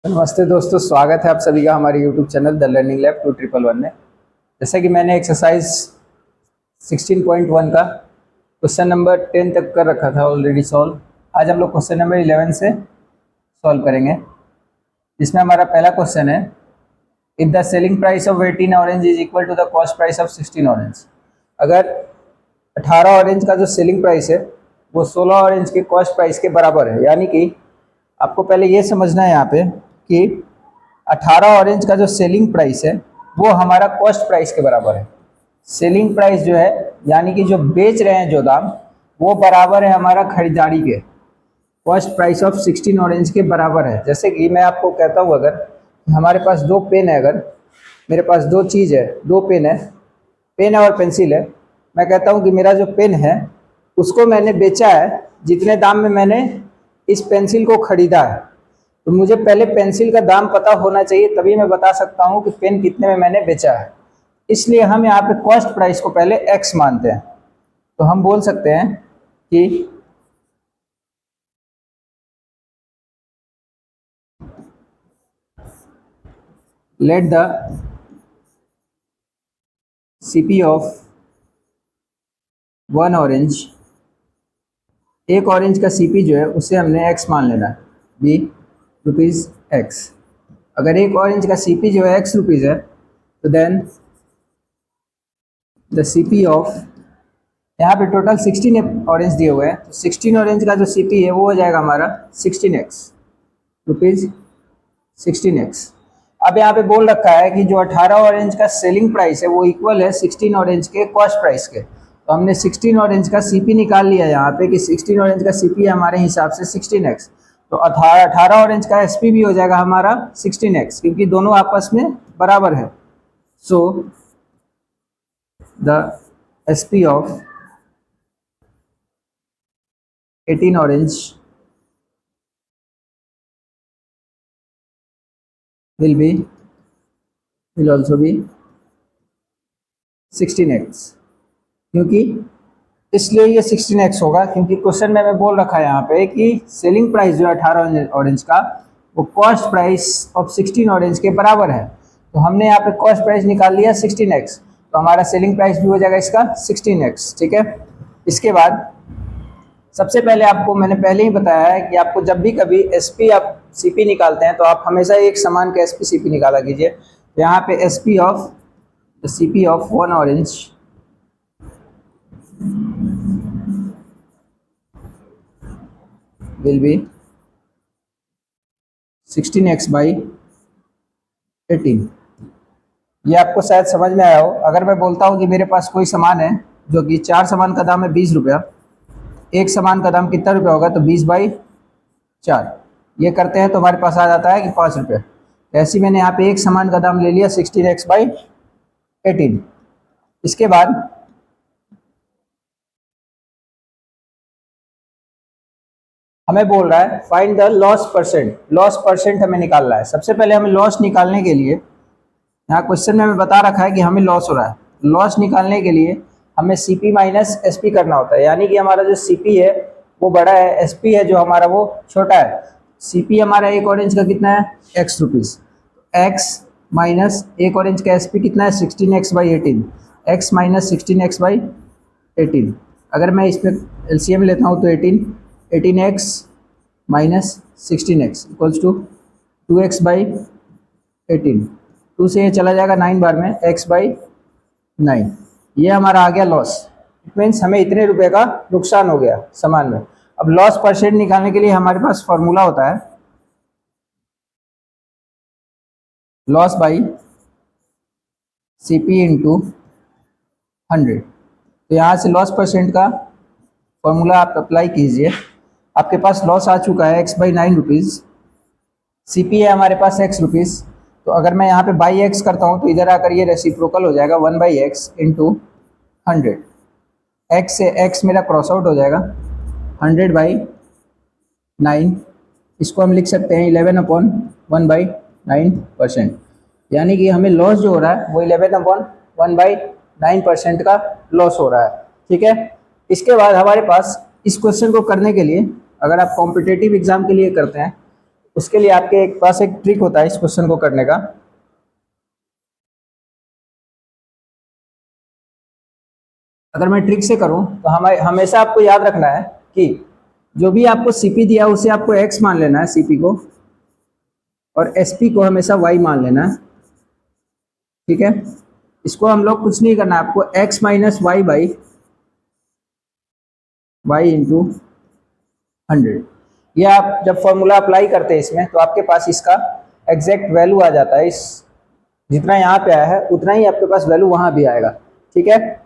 नमस्ते दोस्तों, स्वागत है आप सभी का हमारे YouTube channel the learning lab 2111 में। जैसा कि मैंने एक्सरसाइज 16.1 का क्वेश्चन नंबर 10 तक कर रखा था ऑलरेडी सॉल्व। आज हम लोग क्वेश्चन नंबर 11 से सॉल्व करेंगे, जिसमें हमारा पहला क्वेश्चन है, if the selling price of 18 orange is equal to the cost price of 16 orange. अगर 18 ऑरेंज का जो सेलिंग प्राइस है वो 16 ऑरेंज के कॉस्ट प्राइस के बराबर है, यानी कि आपको पहले ये समझना है यहाँ पे कि 18 ऑरेंज का जो सेलिंग प्राइस है वो हमारा कॉस्ट प्राइस के बराबर है। सेलिंग प्राइस जो है यानी कि जो बेच रहे हैं जो दाम, वो बराबर है हमारा खरीदारी के कॉस्ट प्राइस ऑफ 16 ऑरेंज के बराबर है। जैसे कि मैं आपको कहता हूँ, अगर हमारे पास दो पेन है, अगर मेरे पास दो चीज़ है, दो पेन है, पेन और पेंसिल है, मैं कहता हूँ कि मेरा जो पेन है उसको मैंने बेचा है जितने दाम में मैंने इस पेंसिल को खरीदा है, तो मुझे पहले पेंसिल का दाम पता होना चाहिए, तभी मैं बता सकता हूँ कि पेन कितने में मैंने बेचा है। इसलिए हम यहाँ पे कॉस्ट प्राइस को पहले x मानते हैं। तो हम बोल सकते हैं कि let the CP of one orange, एक ऑरेंज का CP जो है उसे हमने x मान लेना है, बी रुपीज़ x। अगर एक ऑरेंज का CP जो है x रुपीज़ है, तो देन द CP ऑफ, यहाँ पे टोटल 16 ऑरेंज दिए हुए हैं, तो 16 ऑरेंज का जो CP है वो हो जाएगा हमारा 16x, रुपीज़ 16x। अब यहाँ पे बोल रखा है कि जो 18 ऑरेंज का सेलिंग प्राइस है वो इक्वल है 16 ऑरेंज के कॉस्ट प्राइस के। तो हमने 16 ऑरेंज का CP निकाल लिया यहाँ पे कि 16 ऑरेंज का CP हमारे हिसाब से 16x, तो 18 ऑरेंज का SP भी हो जाएगा हमारा 16x, क्योंकि दोनों आपस में बराबर है। So the SP of 18 orange will also be 16x। क्योंकि इसलिए ये 16x होगा क्योंकि क्वेश्चन में मैं बोल रखा है यहाँ पे कि सेलिंग प्राइस जो है 18 ऑरेंज का वो कॉस्ट प्राइस ऑफ 16 ऑरेंज के बराबर है। तो हमने यहाँ पे कॉस्ट प्राइस निकाल लिया 16x, तो हमारा सेलिंग प्राइस भी हो जाएगा इसका 16x। ठीक है, इसके बाद सबसे पहले आपको मैंने पहले ही बताया है कि आपको जब भी कभी SP आप CP निकालते हैं तो आप हमेशा एक समान का SP CP निकाला कीजिए। यहाँ पे SP of CP of one orange will be 16x by 18। ये आपको शायद समझ में आया हो। अगर मैं बोलता हूँ कि मेरे पास कोई सामान है जो कि 4 सामान का दाम है 20 रुपया, एक सामान का दाम कितना रुपया होगा, तो 20/4 ये करते हैं तो हमारे पास आ जाता है कि 5 रुपये। ऐसे मैंने यहाँ पे एक सामान का दाम ले लिया 16x/18। इसके बाद हमें बोल रहा है find the loss percent. Loss percent हमें निकालना है। सबसे पहले हमें लॉस निकालने के लिए, यहाँ क्वेश्चन में हमें बता रखा है कि हमें लॉस हो रहा है, लॉस निकालने के लिए हमें CP माइनस SP करना होता है, यानी कि हमारा जो CP है वो बड़ा है, SP है जो हमारा वो छोटा है। CP हमारा एक ऑरेंज का कितना है, x रुपीज़, x माइनस एक ऑरेंज का SP कितना है 16x/18, x माइनस 16x/18। अगर मैं इस पर LCM लेता हूँ तो 18x minus 16x equals to 2x/18। 2 से ये चला जाएगा 9 बार में, x/9। ये हमारा आ गया लॉस। इट मीन्स हमें इतने रुपए का नुकसान हो गया सामान में। अब लॉस परसेंट निकालने के लिए हमारे पास फॉर्मूला होता है लॉस बाई CP इंटू 100। तो यहाँ से लॉस परसेंट का फॉर्मूला आप अप्लाई कीजिए। आपके पास लॉस आ चुका है x/9 रुपीज़, CP है हमारे पास x रुपीज़। तो अगर मैं यहाँ पे बाई x करता हूँ तो इधर आकर ये रेसिप्रोकल हो जाएगा 1/x इंटू 100। x से x मेरा क्रॉस आउट हो जाएगा, 100/9। इसको हम लिख सकते हैं 11/1/9%, यानी कि हमें लॉस जो हो रहा है वो 11/1/9% का लॉस हो रहा है। ठीक है, इसके बाद हमारे पास इस क्वेश्चन को करने के लिए, अगर आप कॉम्पिटेटिव एग्जाम के लिए करते हैं उसके लिए आपके पास एक ट्रिक होता है इस क्वेश्चन को करने का। अगर मैं ट्रिक से करूं तो हमेशा आपको याद रखना है कि जो भी आपको सीपी दिया उसे आपको एक्स मान लेना है, सीपी को, और एसपी को हमेशा वाई मान लेना है। ठीक है, इसको हम लोग कुछ नहीं करना है, आपको x minus y by y into 100, ये आप जब फॉर्मूला अप्लाई करते हैं इसमें तो आपके पास इसका एग्जैक्ट वैल्यू आ जाता है। इस जितना यहाँ पे आया है उतना ही आपके पास वैल्यू वहाँ भी आएगा। ठीक है,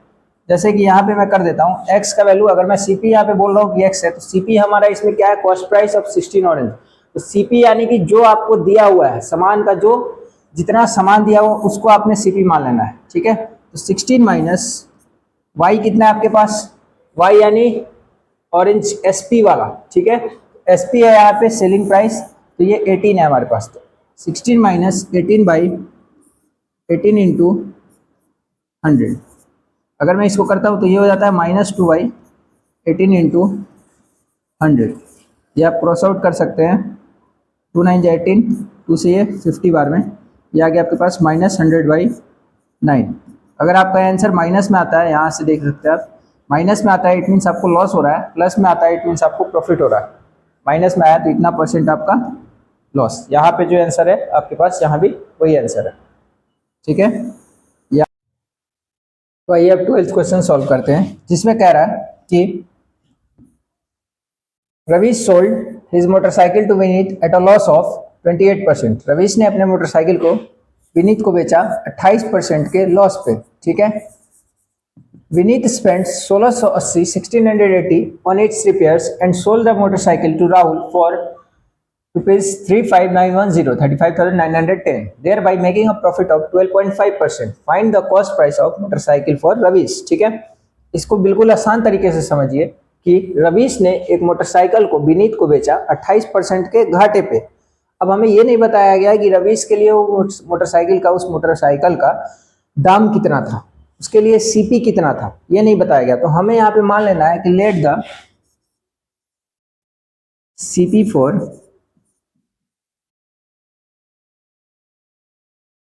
जैसे कि यहाँ पे मैं कर देता हूँ एक्स का वैल्यू, अगर मैं सीपी यहाँ पे बोल रहा हूँ कि एक्स है तो सीपी हमारा इसमें क्या है, कॉस्ट प्राइस ऑफ 16 ऑरेंज। तो सीपी यानी कि जो आपको दिया हुआ है सामान का, जो जितना सामान दिया हुआ उसको आपने सीपी मान लेना है। ठीक है, तो 16 माइनस वाई कितना है आपके पास, वाई यानी ऑरेंज एसपी वाला। ठीक है, एसपी है यहाँ पे सेलिंग प्राइस, तो ये 18 है हमारे पास। तो 16 माइनस 18 बाई 18 इंटू 100, अगर मैं इसको करता हूँ तो ये हो जाता है -2 बाई 18 इंटू 100। ये आप क्रॉस आउट कर सकते हैं, 2 9 18, 2 से ये 50 बार में, ये आ गया आपके पास -100/9। अगर आपका आंसर माइनस में आता है, यहाँ से देख सकते हैं आप, माइनस में आता है इट मीन्स आपको लॉस हो रहा है, प्लस में आता है इट मीन्स आपको प्रॉफिट हो रहा है। माइनस में आया तो इतना % आपका लॉस। यहाँ पे जो आंसर है आपके पास, यहाँ भी वही आंसर है। ठीक है, तो आइए अब 12th क्वेश्चन सॉल्व करते हैं, जिसमें कह रहा है कि Ravish sold his motorcycle to Vineet at a loss of 28%। Ravish ने अपने मोटरसाइकिल को विनीत को बेचा 28% के लॉस पे। ठीक है, Vineet spend 1680 1680 on its repairs and sold the motorcycle to Rahul for rupees 35,910 35,910, thereby making a profit of 12.5%. Find the cost price of motorcycle for Ravish. ठीक है, इसको बिल्कुल आसान तरीके से समझिए कि रवीश ने एक मोटरसाइकिल को विनीत को बेचा 28% के घाटे पे। अब हमें ये नहीं बताया गया कि रवीश के लिए वो उस मोटरसाइकिल का दाम कितना था, उसके लिए सीपी कितना था, ये नहीं बताया गया। तो हमें यहाँ पे मान लेना है कि let the CP for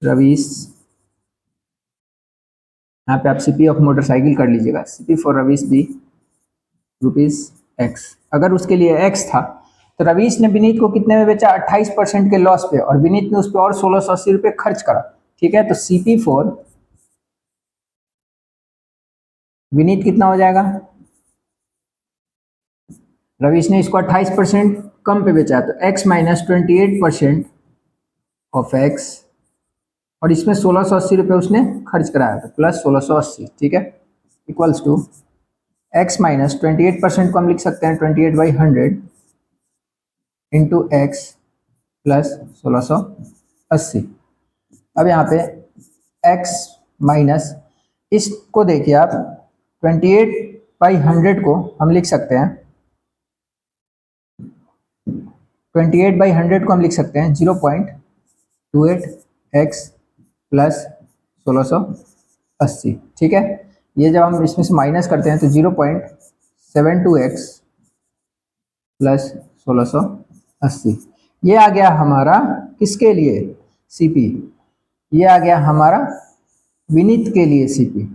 Ravish, यहाँ पे आप सीपी ऑफ मोटरसाइकिल कर लीजिएगा, सीपी फॉर रवीश भी ₹x। अगर उसके लिए x था तो रवीश ने विनीत को कितने में बेचा, 28% के लॉस पे, और विनीत ने उस पर और 1680 रुपये खर्च करा। ठीक है, तो सीपी फॉर विनीत कितना हो जाएगा, रवीश ने इसको 28% कम पे बेचा तो x माइनस 28% ऑफ x, और इसमें 1680 रुपये उसने खर्च कराया तो प्लस 1680। ठीक है, इक्वल्स टू x माइनस 28% को हम लिख सकते हैं 28/100 इंटू एक्स प्लस 1680। अब यहाँ पे x माइनस, इसको देखिए आप 28/100 को हम लिख सकते हैं 28/100 को हम लिख सकते हैं 0.28x प्लस 1680। ठीक है, ये जब हम इसमें से माइनस करते हैं तो 0.72x प्लस 1680, ये आ गया हमारा किसके लिए, सीपी। ये आ गया हमारा विनीत के लिए सीपी।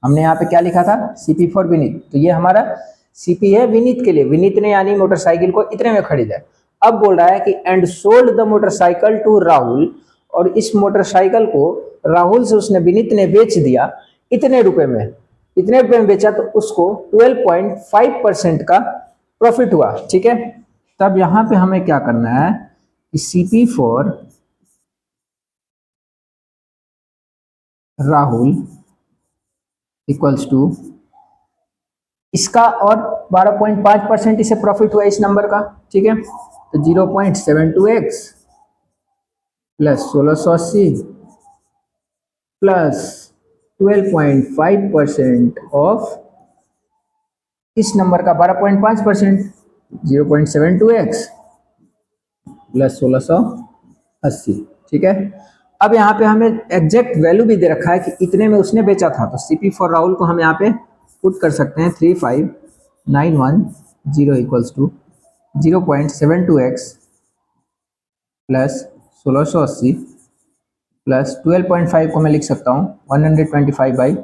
हमने यहाँ पे क्या लिखा था, सीपी फॉर विनीत, तो ये हमारा सीपी है विनीत के लिए। विनीत ने यानी मोटरसाइकिल को इतने में खरीदा है। अब बोल रहा है कि and sold the motorcycle to Rahul, और इस मोटरसाइकिल को राहुल से उसने, विनीत ने बेच दिया इतने रुपए में, इतने रुपए में बेचा तो उसको 12.5% का प्रॉफिट हुआ। ठीक है, तब यहां पे हमें क्या करना है कि CP for Rahul equals to इसका और 12.5% इसे प्रॉफिट हुआ इस नंबर का। ठीक है, तो 0.72x प्लस 1680 प्लस 12.5% ऑफ इस नंबर का 12.5%, 0.72x प्लस 1680। ठीक है, अब यहाँ पे हमें एग्जैक्ट वैल्यू भी दे रखा है कि इतने में उसने बेचा था, तो सीपी फॉर राहुल को हम यहाँ पे पुट कर सकते हैं 35,910 equals to 0.72x plus 1680 plus 12.5 को मैं लिख सकता हूँ 125/1000।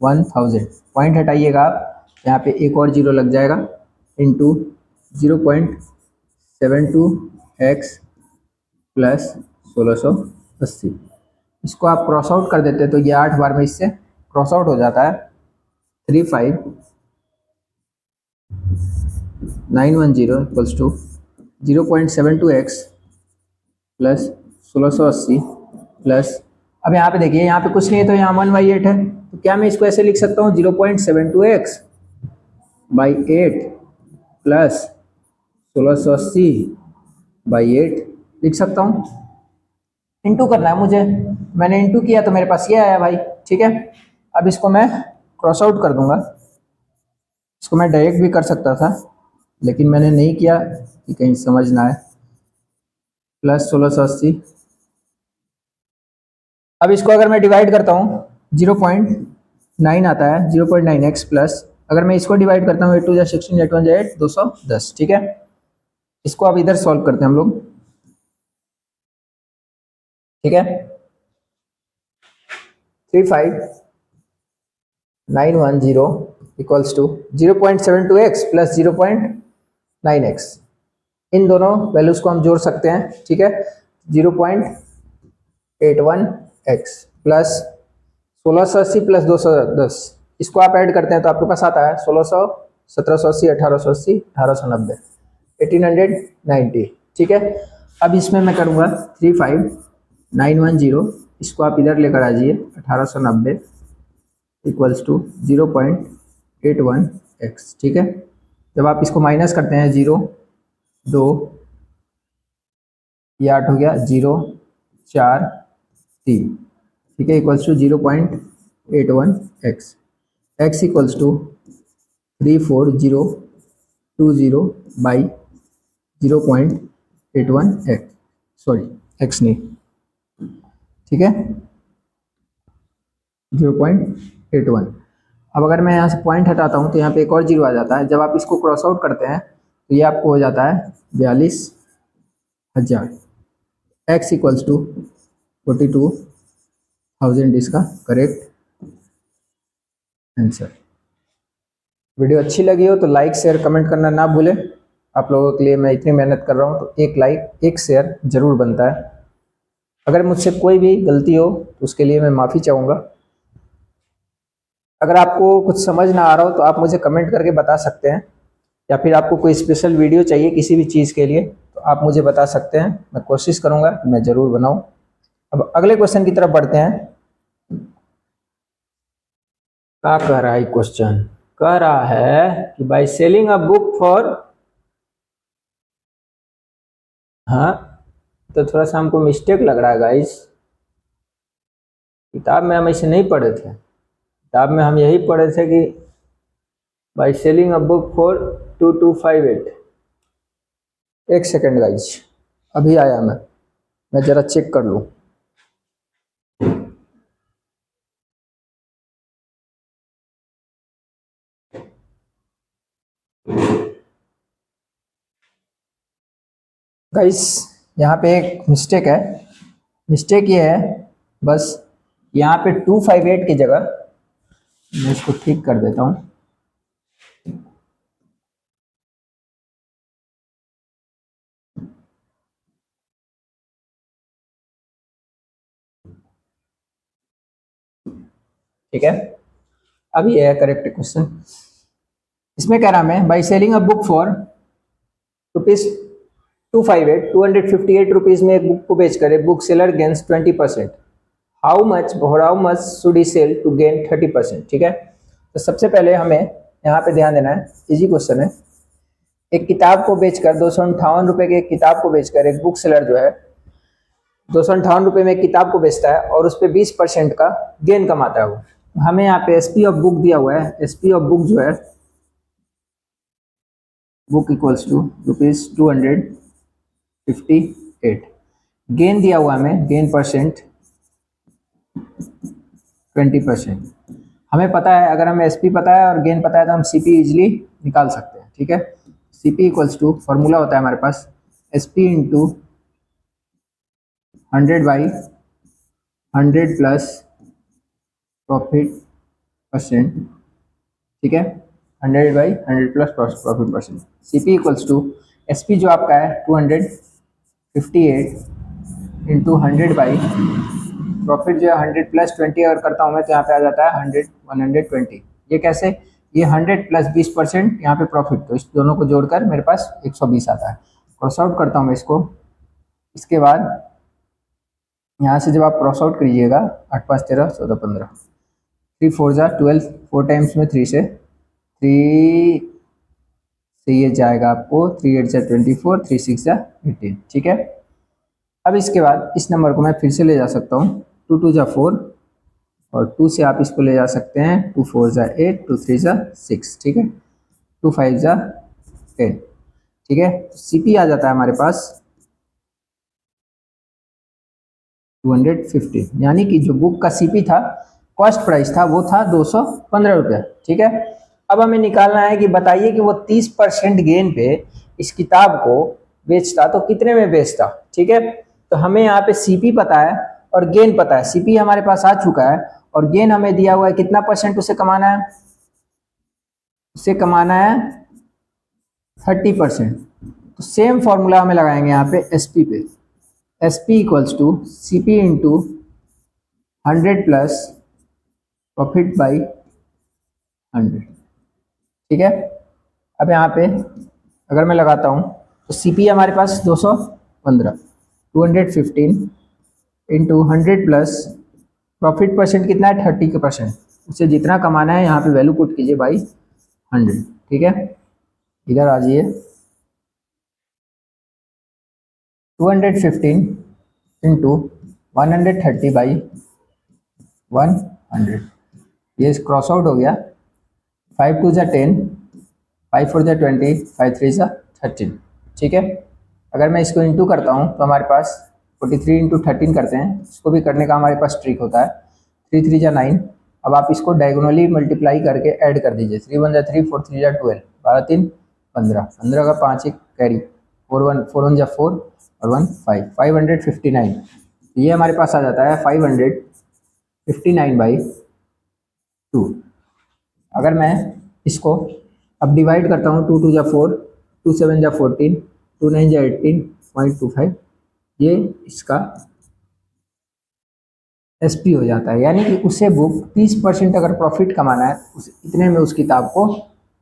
पॉइंट हटाइएगा आप, यहाँ पे एक और जीरो लग जाएगा, इंटू 0.72x प्लस 1680। इसको आप क्रॉस आउट कर देते तो ये 8 बार में इससे क्रॉस आउट हो जाता है। 35910 equals to 0.72x plus 1680 plus, अब यहाँ पे देखिए यहाँ पे कुछ नहीं है तो यहाँ 1/8 है, तो क्या मैं इसको ऐसे लिख सकता हूँ 0.72x/8 प्लस 1680/8 लिख सकता हूँ। इंटू करना है मुझे, मैंने इंटू किया तो मेरे पास ये आया भाई, ठीक है। अब इसको मैं क्रॉस आउट कर दूंगा, इसको मैं डायरेक्ट भी कर सकता था लेकिन मैंने नहीं किया कि कहीं समझ ना आए। प्लस 1680, अब इसको अगर मैं डिवाइड करता हूँ 0.9 आता है, 0.9x प्लस, अगर मैं इसको डिवाइड करता हूँ 8 2 16 8 1 8 210, ठीक है। इसको अब इधर सॉल्व करते हैं हम लोग, ठीक है। 35910 equals to 0.72x plus 0.9x, इन दोनों वैल्यूज को हम जोड़ सकते हैं, ठीक है। 0.81x प्लस 1680 प्लस 210, इसको आप ऐड करते हैं तो आपके पास आता है 1600 1780 1880 1890 1890, ठीक है। अब इसमें मैं करूँगा 35910, इसको आप इधर लेकर आ जाइए 1890 इक्वल्स टू 0.81x, ठीक है। जब आप इसको माइनस करते हैं 0 2 ये 8 हो गया, 0 4 3, ठीक है, equals to 0.81x, x equals to 34020/0.81x, sorry x नहीं, ठीक है, 0.81। अब अगर मैं यहाँ से पॉइंट हटाता हूँ तो यहाँ पे एक और जीरो आ जाता है, जब आप इसको क्रॉस आउट करते हैं तो ये आपको हो जाता है 42,000, x इक्वल्स टू 42,000 इसका करेक्ट आंसर। वीडियो अच्छी लगी हो तो लाइक शेयर कमेंट करना ना भूलें। आप लोगों के लिए मैं इतनी मेहनत कर रहा हूँ तो एक लाइक एक शेयर जरूर बनता है। अगर मुझसे कोई भी गलती हो तो उसके लिए मैं माफ़ी चाहूँगा। अगर आपको कुछ समझ ना आ रहा हो तो आप मुझे कमेंट करके बता सकते हैं, या फिर आपको कोई स्पेशल वीडियो चाहिए किसी भी चीज़ के लिए तो आप मुझे बता सकते हैं, मैं कोशिश करूँगा कि मैं ज़रूर बनाऊँ। अब अगले क्वेश्चन की तरफ बढ़ते हैं। क्या कह रहा है क्वेश्चन? कह रहा है कि by selling a book for, हाँ तो थोड़ा सा हमको मिस्टेक लग रहा है गाइस, किताब में हम ऐसे नहीं पढ़े थे। किताब में हम यही पढ़े थे कि by selling a book for 2258। एक सेकेंड गाइस, अभी आया मैं ज़रा चेक कर लूँ। गाइस यहाँ पे एक मिस्टेक है, मिस्टेक ये है बस यहाँ पे 258 की जगह, मैं इसको ठीक कर देता हूँ। ठीक है, अब ये है करेक्ट क्वेश्चन। इसमें कह रहा मैं by selling a book for rupees 258 rupees में एक बुक को बेचकर एक book seller gains 20%, how much should he sell to gain 30%, ठीक है। तो सबसे पहले हमें यहाँ पे ध्यान देना है, इजी क्वेश्चन है। एक किताब को बेचकर 258 रुपये की एक किताब को बेचकर एक बुक सेलर जो है 258 रुपये में एक किताब को बेचता है और उस पर 20% का गेन कमाता है वो। हमें यहाँ पे एसपी ऑफ बुक दिया हुआ है, एसपी ऑफ बुक जो है बुक इक्वल्स टू ₹258, गेन दिया हुआ हमें, गेन परसेंट 20%। हमें पता है, अगर हमें एसपी पता है और गेन पता है तो हम सीपी इजिली निकाल सकते हैं, ठीक है। सीपी इक्वल्स टू, फॉर्मूला होता है हमारे पास SP into 100/100 plus profit percent, ठीक है, 100/100 plus profit percent. CP equals to SP जो आपका है 258 इंटू 100/, प्रॉफिट जो है 100 प्लस 20 अगर करता हूँ मैं तो यहाँ पे आ जाता है 120। ये कैसे, ये 100 प्लस 20% यहाँ पे प्रॉफिट, तो इस दोनों को जोड़कर मेरे पास 120 आता है। क्रॉस आउट करता हूँ मैं इसको, इसके बाद यहाँ से जब आप क्रॉस आउट करिएगा 8 5 13 14 15, 3 4 जा 12, 4 टाइम्स में 3 से ये जाएगा आपको 3 8 जा 24, 3 6 जा 18, ठीक है। अब इसके बाद इस नंबर को मैं फिर से ले जा सकता हूँ, 2 2 जा 4 और 2 से आप इसको ले जा सकते हैं 2 4 जा 8, 2 3 जा 6, ठीक है, 2 5 जा 10, ठीक है। CP आ जाता है हमारे पास 215, यानी कि जो बुक का CP था, कॉस्ट प्राइस था, वो था 215 रुपये, ठीक है। अब हमें निकालना है कि बताइए कि वो 30% गेन पे इस किताब को बेचता तो कितने में बेचता, ठीक है। तो हमें यहाँ पे CP पता है और गेन पता है। CP हमारे पास आ चुका है और गेन हमें दिया हुआ है, कितना परसेंट उसे कमाना है, उसे कमाना है 30%। तो सेम फॉर्मूला हमें लगाएंगे यहाँ पे SP पे, SP equals to CP into 100 plus profit by 100, ठीक है। अब यहाँ पे अगर मैं लगाता हूँ तो CP हमारे पास 215, 215 इंटू 100 प्लस प्रॉफिट परसेंट कितना है 30%, उसे जितना कमाना है यहाँ पे वैल्यू पुट कीजिए बाई 100, ठीक है। इधर आ जाइए, 215 इंटू 130/100, ये क्रॉस आउट हो गया, 5 2 जा 10, 5 4 जा 20, 5 3 जा 13, ठीक है। अगर मैं इसको इंटू करता हूँ तो हमारे पास 43 इंटू 13 करते हैं, इसको भी करने का हमारे पास ट्रिक होता है, 3 3 जा 9। अब आप इसको डायगोनली मल्टीप्लाई करके ऐड कर दीजिए, 3 1 जा 3, 4 3 जा 12, 12 3 15, 15 का 5 एक कैरी, 4 1 जा 4 और 1 5, 559। ये हमारे पास आ जाता है 559/2। अगर मैं इसको अब डिवाइड करता हूँ, 2 2 जा 4, 2 7 जा 14, 2 9 जा 18.25, ये इसका SP हो जाता है। यानी कि उसे बुक 30% अगर प्रॉफिट कमाना है, उस इतने में उस किताब को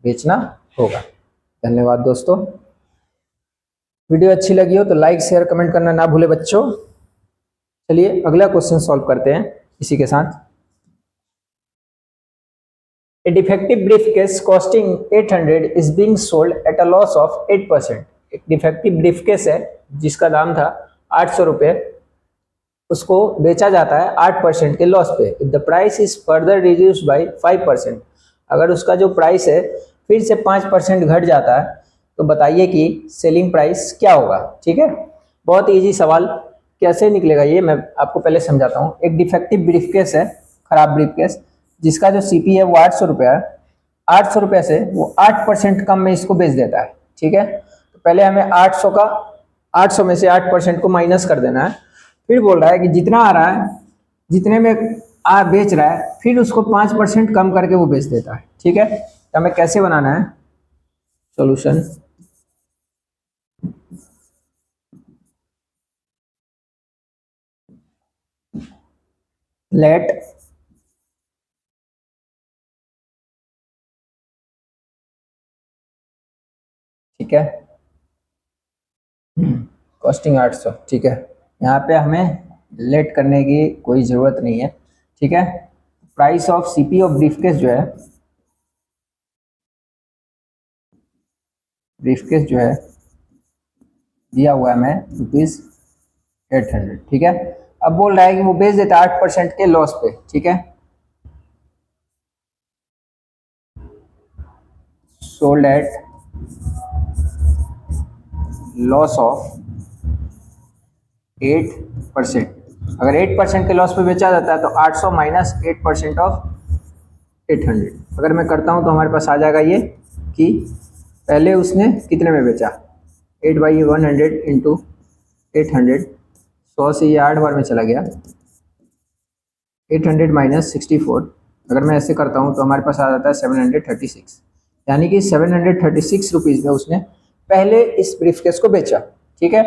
बेचना होगा। धन्यवाद दोस्तों, वीडियो अच्छी लगी हो तो लाइक शेयर कमेंट करना ना भूले बच्चों। चलिए अगला क्वेश्चन सॉल्व करते हैं इसी के साथ। A defective briefcase costing 800 is being sold at a loss of 8%। एक डिफेक्टिव ब्रीफकेस है जिसका दाम था 800 रुपये, उसको बेचा जाता है 8% के लॉस पे। If the price is further reduced by 5%, अगर उसका जो प्राइस है फिर से 5% घट जाता है तो बताइए कि सेलिंग प्राइस क्या होगा, ठीक है। बहुत इजी सवाल, कैसे निकलेगा ये मैं आपको पहले समझाता हूँ। एक डिफेक्टिव ब्रीफकेस है, खराब ब्रीफकेस, जिसका जो CP है वो 800 रुपये है। 800 रुपये से वो 8% कम में इसको बेच देता है, ठीक है। तो पहले हमें 800 में से 8% को माइनस कर देना है। फिर बोल रहा है कि जितना आ रहा है, जितने में बेच रहा है, फिर उसको 5% कम करके वो बेच देता है, ठीक है। तो हमें कैसे बनाना है सॉल्यूशन, लेट ठीक है, कॉस्टिंग 800, ठीक है। यहाँ पे हमें लेट करने की कोई ज़रूरत नहीं है, ठीक है। Price of CP of briefcase जो है, ब्रीफकेस जो है दिया हुआ है मैं ₹800, ठीक है। अब बोल रहा है कि वो बेच देता है 8% के लॉस पे, ठीक है। Sold at loss of 8%। अगर 8% के लॉस पे बेचा जाता है तो 800 माइनस 8% ऑफ 800। अगर मैं करता हूँ तो हमारे पास आ जाएगा ये कि पहले उसने कितने में बेचा, 8/100 इंटू 800 100 से ये 8 बार में चला गया, 800 माइनस 64, अगर मैं ऐसे करता हूँ तो हमारे पास आ जाता है 736, यानी कि 736 रुपीज़ में उसने पहले इस ब्रीफकेस को बेचा, ठीक है,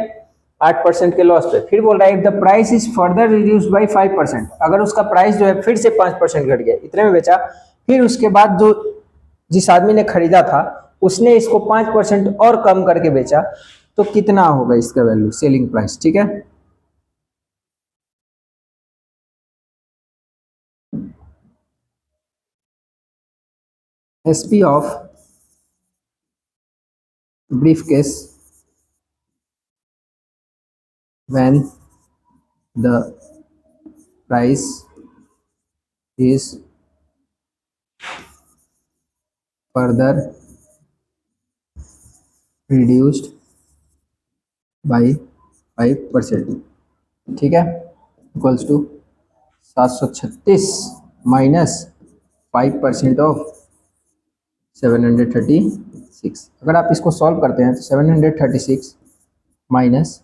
8% के लॉस पे। फिर बोल रहा है the price is further reduced by 5%, अगर उसका प्राइस जो है फिर से 5% घट गया, इतने में बेचा, फिर उसके बाद जो जिस आदमी ने खरीदा था उसने इसको 5% और कम करके बेचा, तो कितना होगा इसका वैल्यू, सेलिंग प्राइस, ठीक है। SP of briefcase when the price is further reduced by 5%, ठीक है, इक्वल्स टू 736 माइनस 5% ऑफ 736। अगर आप इसको सॉल्व करते हैं तो 736 माइनस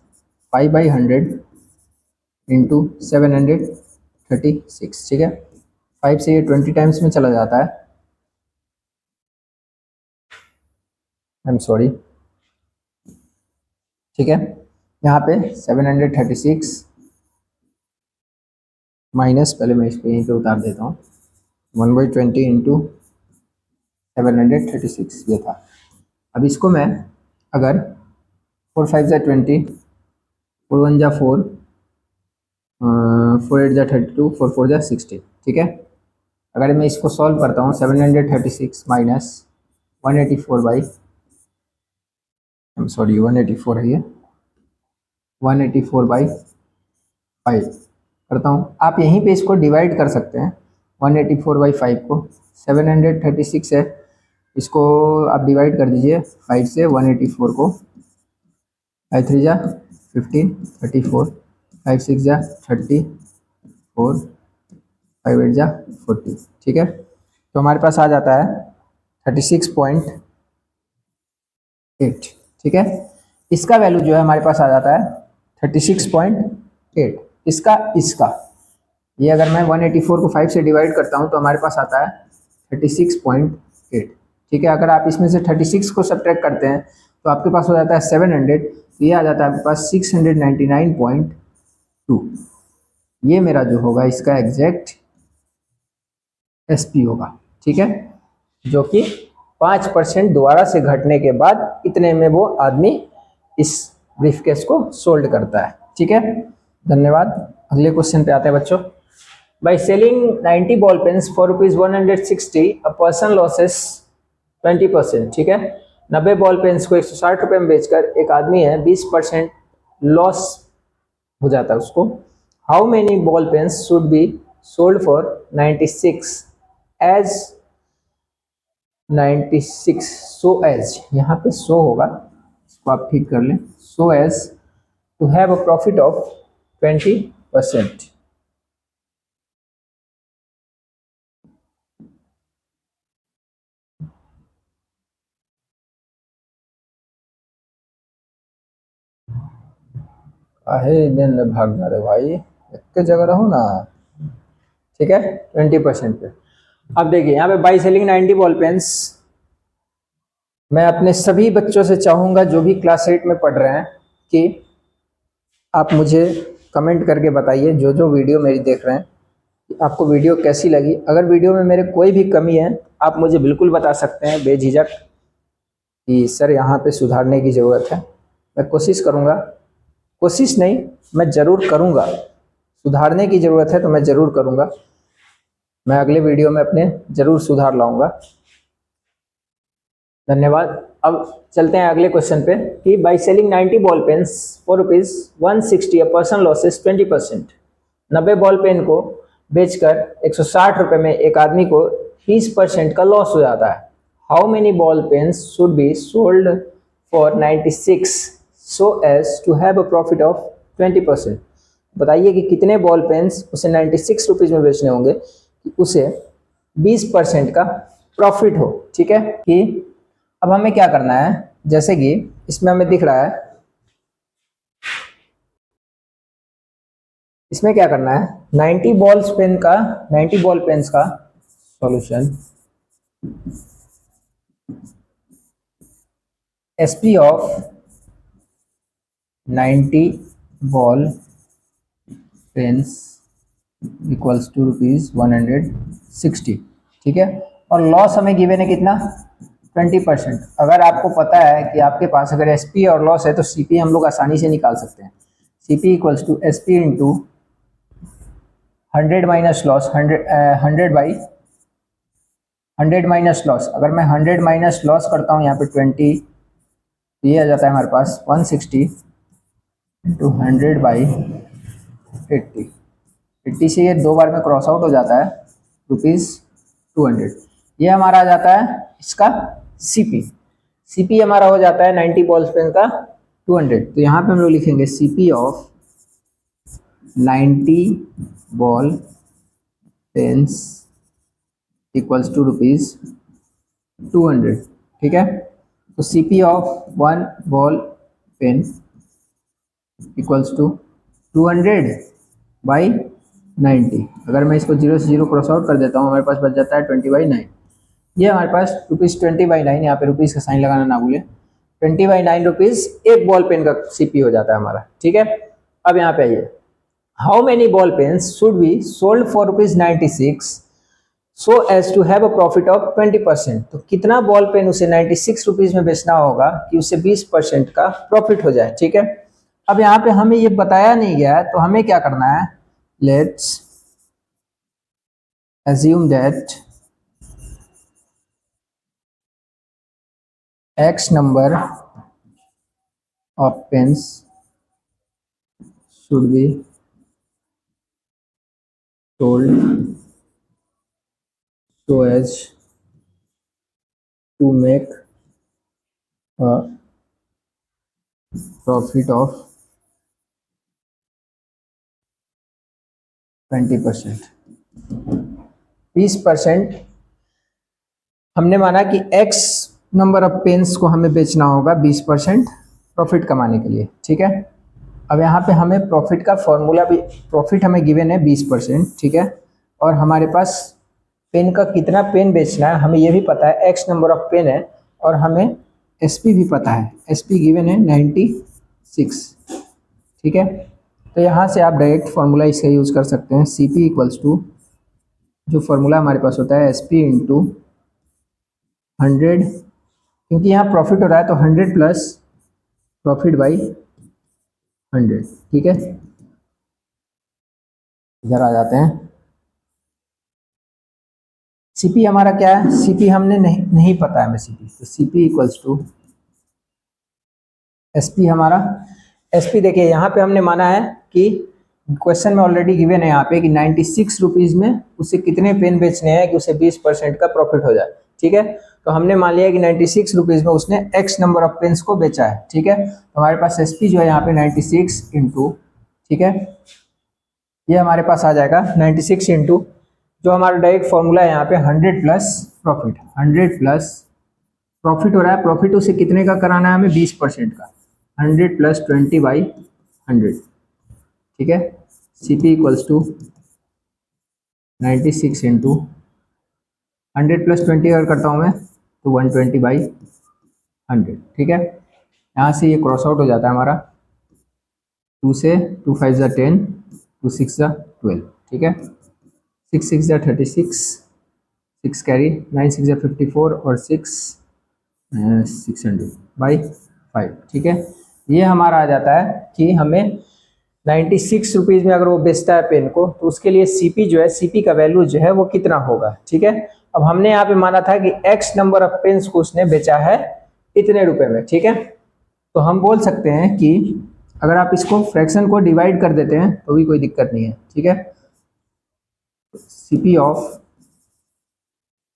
5/100 इंटू 736, ठीक है, 5 से ये 20 टाइम्स में चला जाता है, आई एम सॉरी, ठीक है। यहाँ पे 736 माइनस, पहले मैं इसको यहीं पे उतार देता हूँ, 1/20 इंटू 736 ये था। अब इसको मैं अगर 4 5 जा 20, 4 1 जा 4, 4 8 जा 32, 4 4 जा 60, ठीक है। अगर मैं इसको सॉल्व करता हूँ 736 minus 184 by, I am sorry 184 है ये, 184/5 करता हूँ। आप यहीं पे इसको डिवाइड कर सकते हैं, 184/5 को, 736 है, इसको आप डिवाइड कर दीजिए 5 से, 184 को, 5 3 जा 15, 34, 5 6 जा 34, 5 8 जा 40, ठीक है। तो हमारे पास आ जाता है 36.8, ठीक है। इसका वैल्यू जो है हमारे पास आ जाता है 36.8, इसका ये अगर मैं 184 को 5 से डिवाइड करता हूँ तो हमारे पास आता है 36.8, ठीक है। अगर आप इसमें से 36 को सब्ट्रैक्ट करते हैं तो आपके पास हो जाता है 700, तो ये आ जाता है आपके पास 699.2, ये मेरा जो होगा इसका एग्जैक्ट एसपी होगा, ठीक है, जो कि 5% दोबारा से घटने के बाद इतने में वो आदमी इस ब्रीफकेस को सोल्ड करता है, ठीक है। धन्यवाद। अगले क्वेश्चन पे आते हैं बच्चों। By selling 90 ball pens for ₹160 a person losses 20%, ठीक है। 90 बॉल पेन्स को 160 रुपये में बेचकर एक आदमी है 20% लॉस हो जाता है उसको। How many ball pens should be sold for 96 as 96, so as, यहाँ पे सो होगा, इसको आप ठीक कर लें, so as to have a profit of 20%। काहे दिन भाग जा रहे भाई, एक जगह रहो ना, ठीक है, 20% पे। अब देखिए यहाँ पे बाई सेलिंग 90 बॉल पेन्स, मैं अपने सभी बच्चों से चाहूँगा जो भी क्लास 8 में पढ़ रहे हैं कि आप मुझे कमेंट करके बताइए, जो जो वीडियो मेरी देख रहे हैं, कि आपको वीडियो कैसी लगी। अगर वीडियो में मेरे कोई भी कमी है आप मुझे बिल्कुल बता सकते हैं बेझिझक कि सर यहाँ पे सुधारने की ज़रूरत है। मैं कोशिश करूँगा, कोशिश नहीं, मैं ज़रूर करूँगा, सुधारने की ज़रूरत है तो मैं ज़रूर करूँगा, मैं अगले वीडियो में अपने ज़रूर सुधार लाऊंगा। धन्यवाद। अब चलते हैं अगले क्वेश्चन पे कि by selling 90 ball pens for ₹160 a person losses 20%, 90 ball pen को बेचकर 160 रुपये में एक आदमी को 20% का लॉस हो जाता है। How many ball pens should be sold for 96 so as to have a profit of 20%। बताइए कि कितने बॉल पेन्स उसे 96 रुपीज़ में बेचने होंगे कि उसे 20% का प्रॉफिट हो, ठीक है। कि अब हमें क्या करना है, जैसे कि इसमें हमें दिख रहा है इसमें क्या करना है, 90 बॉल्स पेन का 90 बॉल पेन्स का solution SP of 90 ball pens equals to ₹160, ठीक है। और लॉस हमें गिवन है कितना, 20%। अगर आपको पता है कि आपके पास अगर एसपी और लॉस है तो सीपी हम लोग आसानी से निकाल सकते हैं। CP equals to SP into 100 minus loss, 100 by 100 minus loss. अगर मैं 100 माइनस लॉस करता हूँ यहाँ पे 20, ये आ जाता है हमारे पास 160 इंटू 100 बाई 80। 80 से ये 2 बार में क्रॉस आउट हो जाता है, ₹200। ये हमारा आ जाता है इसका सीपी। सीपी हमारा हो जाता है 90 बॉल्स पेन का 200। तो यहाँ पे हम लोग लिखेंगे CP of 90 ball pens equals to ₹200, ठीक है। तो CP of 1 ball pen equals to 200 by 90। अगर मैं इसको 0 से 0 क्रॉस आउट कर देता हूँ, हमारे पास बच जाता है 20/9। ये हमारे पास ₹20/9, यहाँ पे रुपीज़ का साइन लगाना ना भूलें। 20/9 रुपीज़ एक बॉल पेन का सीपी हो जाता है हमारा, ठीक है। अब यहाँ पे आइए, how many ball pens should be sold for ₹96 so as to have a profit of 20%। तो कितना बॉल पेन उसे 96 रुपीज़ में बेचना होगा कि उसे 20% का प्रॉफिट हो जाए, ठीक है। अब यहाँ पे हमें ये बताया नहीं गया है, तो हमें क्या करना है, let's assume that x number of pens should be sold so as to make a profit of 20%। 20% हमने माना कि x नंबर ऑफ पेन्स को हमें बेचना होगा 20% प्रॉफिट कमाने के लिए, ठीक है। अब यहाँ पे हमें प्रॉफिट का फॉर्मूला भी, प्रॉफिट हमें गिवन है 20%, ठीक है। और हमारे पास पेन का कितना पेन बेचना है हमें ये भी पता है, x नंबर ऑफ पेन है, और हमें एसपी भी पता है, एसपी गिवन है 96, ठीक है। तो यहाँ से आप डायरेक्ट फार्मूला इसका यूज़ कर सकते हैं, सीपी इक्वल्स टू, जो फार्मूला हमारे पास होता है एसपी इंटू 100, क्योंकि यहाँ प्रॉफिट हो रहा है तो 100 प्लस प्रॉफिट बाई 100, ठीक है। इधर आ जाते हैं, सीपी हमारा क्या है, सीपी हमने नहीं पता है हमें सीपी, तो सीपी इक्वल्स टू एसपी हमारा, एसपी देखिए यहाँ पे हमने माना है कि क्वेश्चन में ऑलरेडी गिवन है यहाँ पे कि 96 रुपीज़ में उसे कितने पेन बेचने हैं कि उसे 20% का प्रॉफिट हो जाए, ठीक है। तो हमने मान लिया कि 96 रुपीज़ में उसने एक्स नंबर ऑफ पेन्स को बेचा है, ठीक है। तो हमारे पास एसपी जो है यहाँ पे 96 इंटू, ठीक है, ये हमारे पास आ जाएगा 96 इंटू, जो हमारा डायरेक्ट फॉर्मूला है यहाँ पे 100 प्लस प्रॉफिट, 100 प्लस प्रॉफिट हो रहा है, प्रॉफिट उसे कितने का कराना है हमें, 20% का, 100 प्लस 20/100, ठीक है। CP equals to 96 into 100 plus 20 अगर करता हूँ मैं तो 120/100, ठीक है। यहाँ से ये क्रॉस आउट हो जाता है हमारा, 2 से 2 5 ज़ा 10, 2 6 ज़ा 12, ठीक है। 6 6 ज़ा 36, 6 कैरी, 9 6 ज़ा 54 और 600/5, ठीक है। ये हमारा आ जाता है कि हमें 96 रुपीज़ में अगर वो बेचता है पेन को तो उसके लिए सीपी जो है, सीपी का वैल्यू जो है वो कितना होगा, ठीक है। अब हमने यहाँ पे माना था कि एक्स नंबर ऑफ पेन्स को उसने बेचा है इतने रुपए में, ठीक है। तो हम बोल सकते हैं कि अगर आप इसको फ्रैक्शन को डिवाइड कर देते हैं तो भी कोई दिक्कत नहीं है, ठीक है। CP of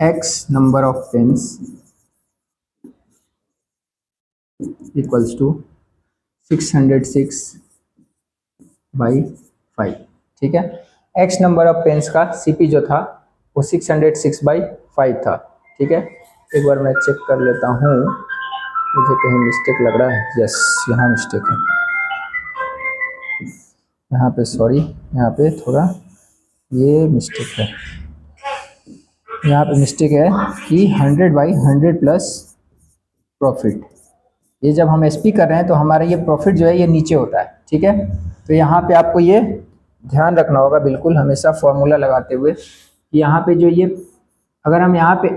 x number of pens equals to 606/5, ठीक है। एक्स नंबर ऑफ पेन्स का सीपी जो था वो 606/5 था, ठीक है। एक बार मैं चेक कर लेता हूँ, मुझे कहीं मिस्टेक लग रहा है, यस यहाँ मिस्टेक है, यहाँ पे सॉरी, यहाँ पे थोड़ा ये मिस्टेक है, यहाँ पे मिस्टेक है कि 100/100 प्लस प्रॉफिट। ये जब हम एसपी कर रहे हैं तो हमारा ये प्रॉफिट जो है ये नीचे होता है, ठीक है। तो यहाँ पे आपको ये ध्यान रखना होगा बिल्कुल हमेशा फॉर्मूला लगाते हुए कि यहाँ पे जो ये, अगर हम यहाँ पे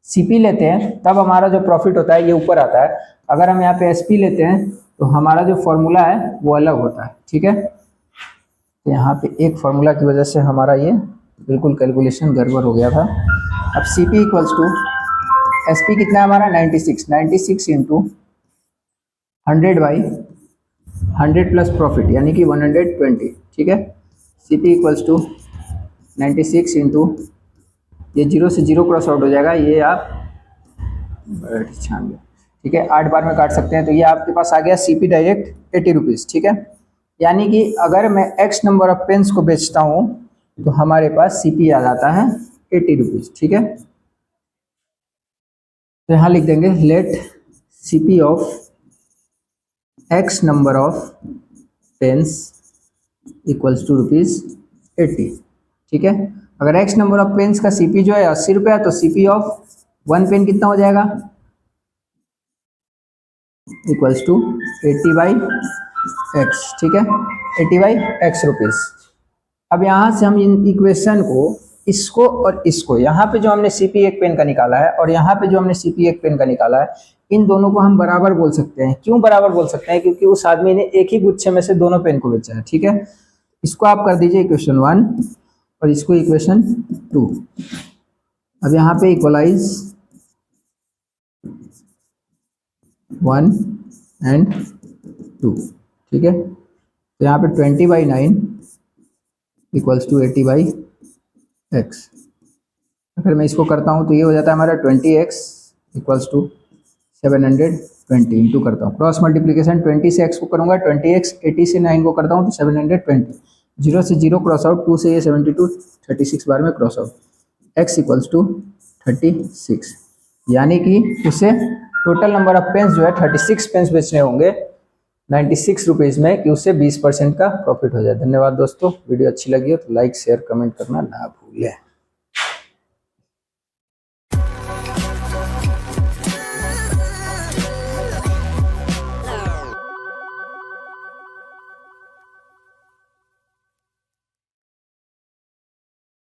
सीपी लेते हैं तब हमारा जो प्रॉफिट होता है ये ऊपर आता है, अगर हम यहाँ पे एसपी लेते हैं तो हमारा जो फॉर्मूला है वो अलग होता है, ठीक है। तो यहाँ पे एक फार्मूला की वजह से हमारा ये बिल्कुल कैलकुलेशन गड़बड़ हो गया था। अब C P equals to S P कितना है हमारा 96 इंटू 100/100 प्लस प्रॉफिट यानी कि 120, ठीक है। C P equals to 96 into, ये 0 से 0 क्रॉस आउट हो जाएगा, ये आप 96, ठीक है, 8 बार में काट सकते हैं। तो ये आपके पास आ गया सी पी डायरेक्ट 80 रुपीज़, ठीक है। यानी कि अगर मैं एक्स नंबर ऑफ पेन्स को बेचता हूँ तो हमारे पास सी पी आ जाता है 80 रुपीज़, ठीक है। तो यहाँ लिख देंगे let C P of x number of pens equals to ₹80, ठीक है। अगर एक्स नंबर ऑफ पेन्स का सी पी जो है 80 रुपया, तो सी पी ऑफ 1 पेन कितना हो जाएगा, इक्वल्स टू 80/x, ठीक है, 80/x रुपीज़। अब यहाँ से हम इन इक्वेशन को, इसको और इसको, यहाँ पे जो हमने सीपी एक पेन का निकाला है और यहाँ पे जो हमने सीपी एक पेन का निकाला है, इन दोनों को हम बराबर बोल सकते हैं। क्यों बराबर बोल सकते हैं? क्योंकि उस आदमी ने एक ही गुच्छे में से दोनों पेन को बेचा है, ठीक है। इसको आप कर दीजिए इक्वेशन 1 और इसको इक्वेशन 2। अब यहाँ पे इक्वलाइज 1 एंड 2, ठीक है। तो यहाँ पे 20/9 इक्वल्स टू 80/x। अगर मैं इसको करता हूँ तो ये हो जाता है हमारा 20x इक्वल्स टू 720 इंटू करता हूँ क्रॉस मल्टीप्लीकेशन, 20 से x को करूँगा 20x, 80 से 9 को करता हूँ तो 720, 0 से 0 क्रॉस आउट, 2 से ये 72, 36 बार में cross out, x equals to 36। यानी कि उसे टोटल नंबर ऑफ पेन्स जो है 36 पेन्स बेचने होंगे 96 रुपीज़ में, कि उससे 20% का प्रॉफिट हो जाए। धन्यवाद दोस्तों, वीडियो अच्छी लगी हो तो लाइक शेयर कमेंट करना ना भूलें।